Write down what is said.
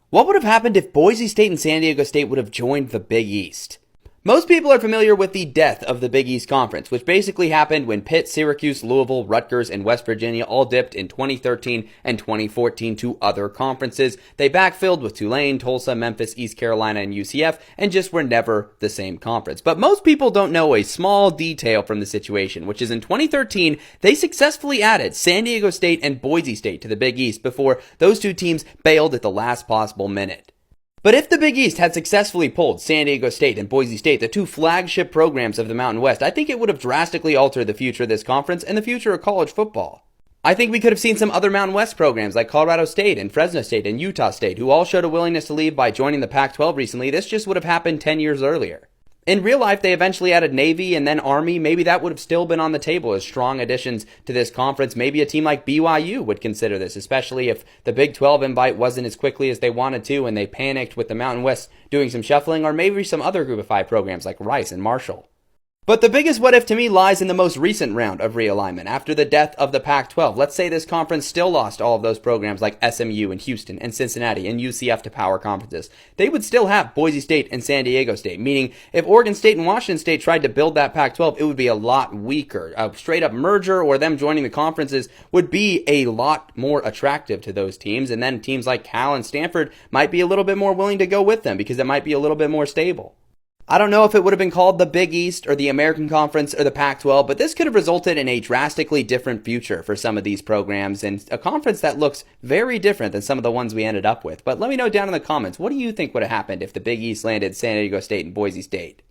What would have happened if Boise State and San Diego State would have joined the Big East? Most people are familiar with the death of the Big East Conference, which basically happened when Pitt, Syracuse, Louisville, Rutgers, and West Virginia all dipped in 2013 and 2014 to other conferences. They backfilled with Tulane, Tulsa, Memphis, East Carolina, and UCF, and just were never the same conference. But most people don't know a small detail from the situation, which is in 2013, they successfully added San Diego State and Boise State to the Big East before those two teams bailed at the last possible minute. But if the Big East had successfully pulled San Diego State and Boise State, the two flagship programs of the Mountain West, I think it would have drastically altered the future of this conference and the future of college football. I think we could have seen some other Mountain West programs like Colorado State and Fresno State and Utah State who all showed a willingness to leave by joining the Pac-12 recently. This just would have happened 10 years earlier. In real life, they eventually added Navy and then Army. Maybe that would have still been on the table as strong additions to this conference. Maybe a team like BYU would consider this, especially if the Big 12 invite wasn't as quickly as they wanted to and they panicked with the Mountain West doing some shuffling, or maybe some other Group of 5 programs like Rice and Marshall. But the biggest what if to me lies in the most recent round of realignment. After the death of the Pac-12, let's say this conference still lost all of those programs like SMU and Houston and Cincinnati and UCF to power conferences. They would still have Boise State and San Diego State, meaning if Oregon State and Washington State tried to build that Pac-12, it would be a lot weaker. A straight up merger or them joining the conferences would be a lot more attractive to those teams, and then teams like Cal and Stanford might be a little bit more willing to go with them because it might be a little bit more stable. I don't know if it would have been called the Big East or the American Conference or the Pac-12, but this could have resulted in a drastically different future for some of these programs and a conference that looks very different than some of the ones we ended up with. But let me know down in the comments, what do you think would have happened if the Big East landed San Diego State and Boise State?